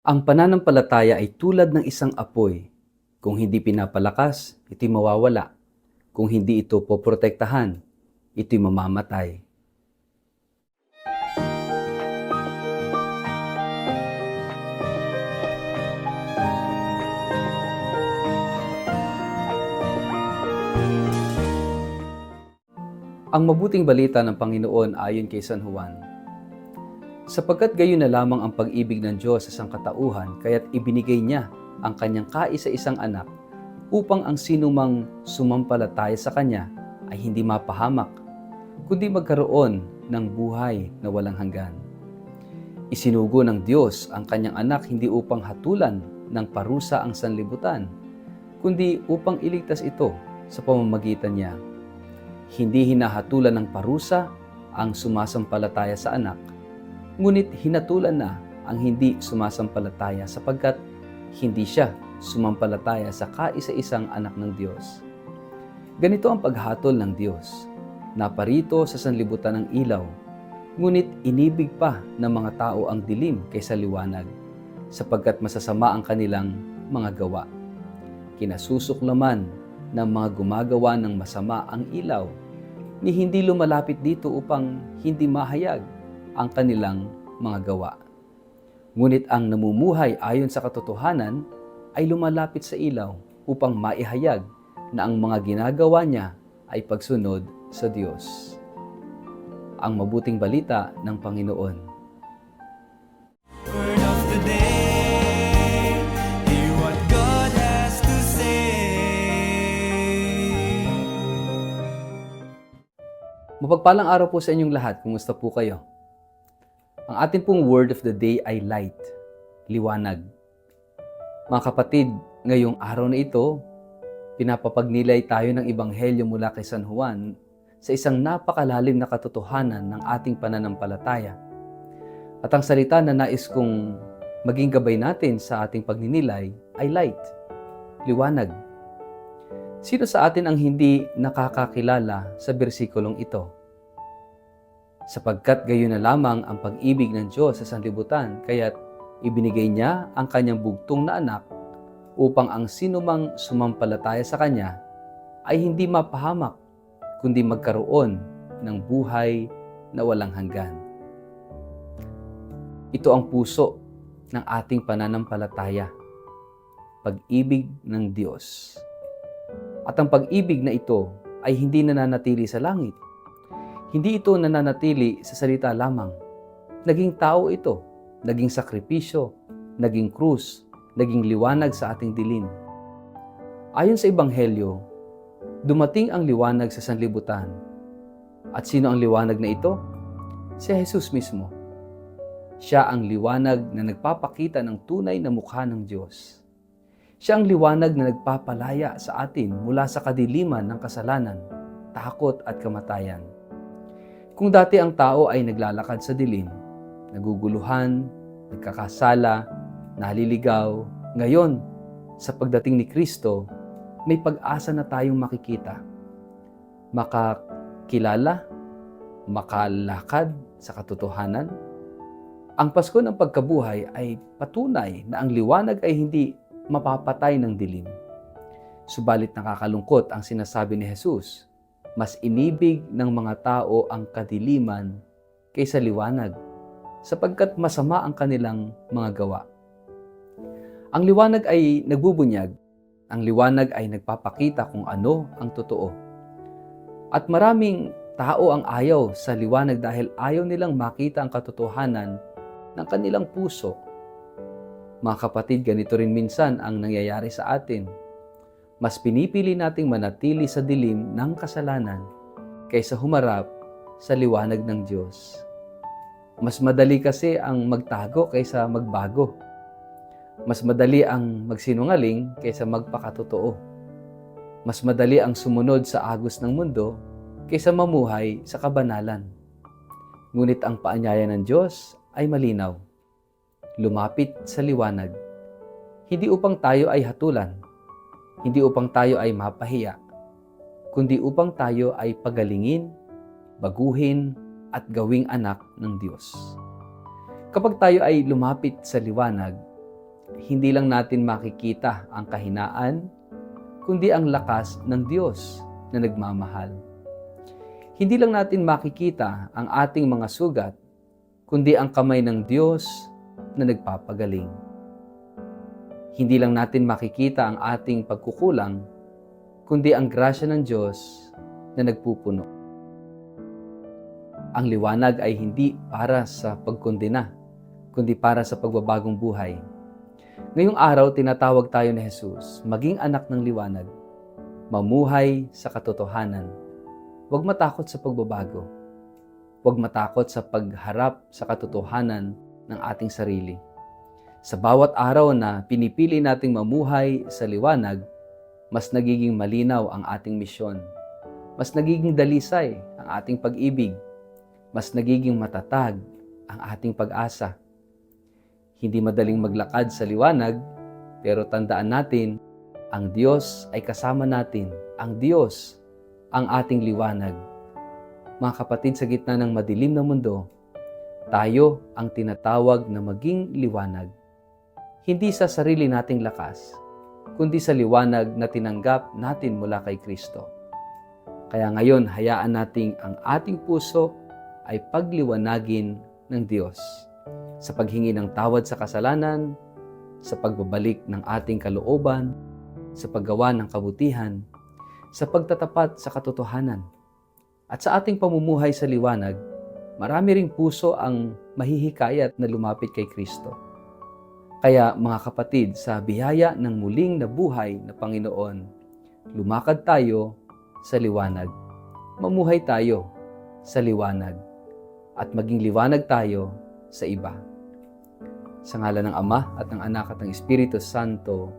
Ang pananampalataya ay tulad ng isang apoy. Kung hindi pinapalakas, ito'y mawawala. Kung hindi ito poprotektahan, ito'y mamamatay. Ang mabuting balita ng Panginoon ayon kay San Juan. Sapagkat gayon na lamang ang pag-ibig ng Diyos sa sangkatauhan, kaya't ibinigay niya ang kanyang kaisa-isang anak upang ang sinumang sumampalataya sa kanya ay hindi mapahamak, kundi magkaroon ng buhay na walang hanggan. Isinugo ng Diyos ang kanyang anak hindi upang hatulan ng parusa ang sanlibutan, kundi upang iligtas ito sa pamamagitan niya. Hindi hinahatulan ng parusa ang sumasampalataya sa anak, ngunit hinatulan na ang hindi sumasampalataya sapagkat hindi siya sumampalataya sa kaisa-isang anak ng Diyos. Ganito ang paghatol ng Diyos. Naparito sa sanlibutan ng ilaw, ngunit inibig pa ng mga tao ang dilim kaysa liwanag, sapagkat masasama ang kanilang mga gawa. Kinasusuklaman ng mga gumagawa ng masama ang ilaw, ni hindi lumalapit dito upang hindi mahayag ang kanilang mga gawa. Ngunit ang namumuhay ayon sa katotohanan ay lumalapit sa ilaw upang maihayag na ang mga ginagawa niya ay pagsunod sa Diyos. Ang mabuting balita ng Panginoon. Word of the day, hear what God has to say. Mapagpalang araw po sa inyong lahat. Kumusta po kayo? Ang ating pong word of the day ay light, liwanag. Mga kapatid, ngayong araw na ito, pinapapagnilay tayo ng Ebanghelyo mula kay San Juan sa isang napakalalim na katotohanan ng ating pananampalataya. At ang salita na nais kong maging gabay natin sa ating pagninilay ay light, liwanag. Sino sa atin ang hindi nakakakilala sa bersikulong ito? Sapagkat gayon na lamang ang pag-ibig ng Diyos sa sanlibutan, kaya't ibinigay niya ang kanyang bugtong na anak upang ang sinumang sumampalataya sa kanya ay hindi mapahamak, kundi magkaroon ng buhay na walang hanggan. Ito ang puso ng ating pananampalataya, pag-ibig ng Diyos. At ang pag-ibig na ito ay hindi nananatili sa langit. Hindi ito nananatili sa salita lamang. Naging tao ito, naging sakripisyo, naging krus, naging liwanag sa ating dilim. Ayon sa Ebanghelyo, dumating ang liwanag sa sanlibutan. At sino ang liwanag na ito? Si Jesus mismo. Siya ang liwanag na nagpapakita ng tunay na mukha ng Diyos. Siya ang liwanag na nagpapalaya sa atin mula sa kadiliman ng kasalanan, takot at kamatayan. Kung dati ang tao ay naglalakad sa dilim, naguguluhan, nagkakasala, naliligaw, ngayon, sa pagdating ni Kristo, may pag-asa na tayong makikita. Makakilala, makalakad sa katotohanan. Ang Pasko ng pagkabuhay ay patunay na ang liwanag ay hindi mapapatay ng dilim. Subalit nakakalungkot ang sinasabi ni Jesus, mas inibig ng mga tao ang kadiliman kaysa liwanag, sapagkat masama ang kanilang mga gawa. Ang liwanag ay nagbubunyag, ang liwanag ay nagpapakita kung ano ang totoo. At maraming tao ang ayaw sa liwanag dahil ayaw nilang makita ang katotohanan ng kanilang puso. Mga kapatid, ganito rin minsan ang nangyayari sa atin. Mas pinipili nating manatili sa dilim ng kasalanan kaysa humarap sa liwanag ng Diyos. Mas madali kasi ang magtago kaysa magbago. Mas madali ang magsinungaling kaysa magpakatotoo. Mas madali ang sumunod sa agos ng mundo kaysa mamuhay sa kabanalan. Ngunit ang paanyaya ng Diyos ay malinaw. Lumapit sa liwanag. Hindi upang tayo ay hatulan, hindi upang tayo ay mapahiya, kundi upang tayo ay pagalingin, baguhin, at gawing anak ng Diyos. Kapag tayo ay lumapit sa liwanag, hindi lang natin makikita ang kahinaan, kundi ang lakas ng Diyos na nagmamahal. Hindi lang natin makikita ang ating mga sugat, kundi ang kamay ng Diyos na nagpapagaling. Hindi lang natin makikita ang ating pagkukulang, kundi ang grasya ng Diyos na nagpupuno. Ang liwanag ay hindi para sa pagkondena, kundi para sa pagbabagong buhay. Ngayong araw, tinatawag tayo ni Jesus, maging anak ng liwanag, mamuhay sa katotohanan. Huwag matakot sa pagbabago. Huwag matakot sa pagharap sa katotohanan ng ating sarili. Sa bawat araw na pinipili nating mamuhay sa liwanag, mas nagiging malinaw ang ating misyon. Mas nagiging dalisay ang ating pag-ibig. Mas nagiging matatag ang ating pag-asa. Hindi madaling maglakad sa liwanag, pero tandaan natin, ang Diyos ay kasama natin. Ang Diyos ang ating liwanag. Mga kapatid, sa gitna ng madilim na mundo, tayo ang tinatawag na maging liwanag. Hindi sa sarili nating lakas, kundi sa liwanag na tinanggap natin mula kay Kristo. Kaya ngayon, hayaan nating ang ating puso ay pagliwanagin ng Diyos sa paghingi ng tawad sa kasalanan, sa pagbabalik ng ating kalooban, sa paggawa ng kabutihan, sa pagtatapat sa katotohanan. At sa ating pamumuhay sa liwanag, marami ring puso ang mahihikayat na lumapit kay Kristo. Kaya mga kapatid, sa biyaya ng muling nabuhay na Panginoon, lumakad tayo sa liwanag. Mamuhay tayo sa liwanag. At maging liwanag tayo sa iba. Sa ngalan ng Ama at ng Anak at ng Espiritu Santo.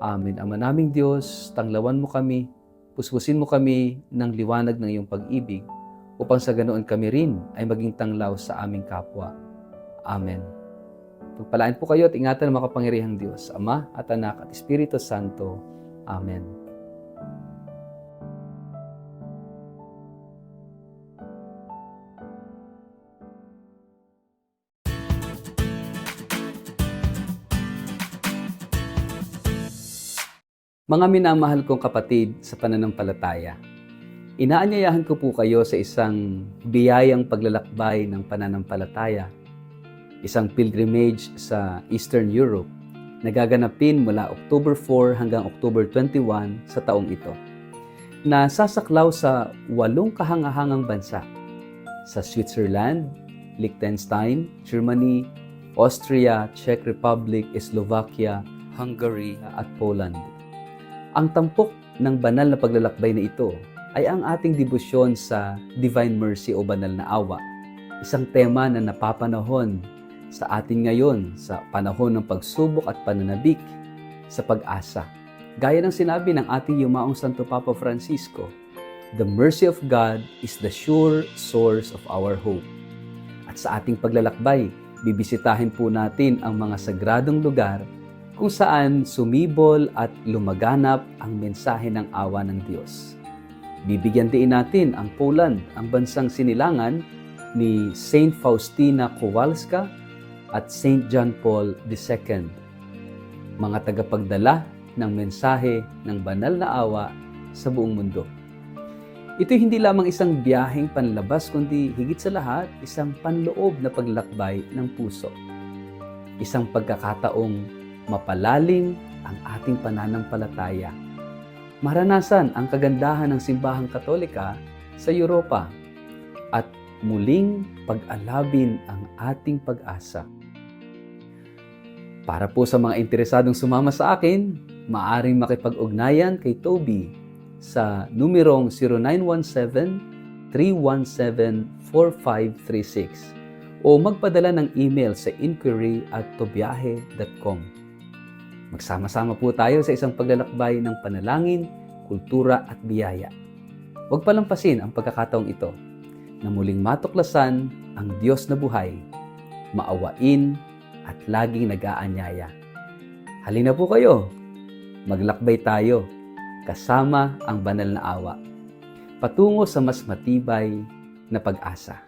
Amen. Ama naming Diyos, tanglawan mo kami, puspusin mo kami ng liwanag ng iyong pag-ibig, upang sa ganoon kami rin ay maging tanglaw sa aming kapwa. Amen. Pagpalain po kayo at ingatan ng makapangyarihang Diyos, Ama at Anak at Espiritu Santo. Amen. Mga minamahal kong kapatid sa pananampalataya, inaanyayahan ko po kayo sa isang biyayang paglalakbay ng pananampalataya, isang pilgrimage sa Eastern Europe na gaganapin mula October 4 hanggang October 21 sa taong ito, na sasaklaw sa 8 kahangahangang bansa, sa Switzerland, Liechtenstein, Germany, Austria, Czech Republic, Slovakia, Hungary at Poland. Ang tampok ng banal na paglalakbay na ito ay ang ating debosyon sa Divine Mercy o Banal na Awa, isang tema na napapanahon sa atin ngayon sa panahon ng pagsubok at pananabik sa pag-asa. Gaya ng sinabi ng ating yumaong Santo Papa Francisco, "The mercy of God is the sure source of our hope." At sa ating paglalakbay, bibisitahin po natin ang mga sagradong lugar kung saan sumibol at lumaganap ang mensahe ng awa ng Diyos. Bibigyan din natin ang Poland, ang bansang sinilangan ni Saint Faustina Kowalska at Saint John Paul II, mga tagapagdala ng mensahe ng banal na awa sa buong mundo. Ito hindi lamang isang biyaheng panlabas, kundi higit sa lahat, isang panloob na paglakbay ng puso. Isang pagkakataong mapalalim ang ating pananampalataya. Maranasan ang kagandahan ng simbahang Katolika sa Europa at muling pag-alabin ang ating pag-asa. Para po sa mga interesadong sumama sa akin, maaaring makipag-ugnayan kay Toby sa numerong 0917-317-4536 o magpadala ng email sa inquiry@tobiahe.com. Magsama-sama po tayo sa isang paglalakbay ng panalangin, kultura at biyaya. Huwag palampasin ang pagkakataong ito na muling matuklasan ang Diyos na buhay, maawain at laging nag-aanyaya. Halina po kayo, maglakbay tayo kasama ang banal na awa patungo sa mas matibay na pag-asa.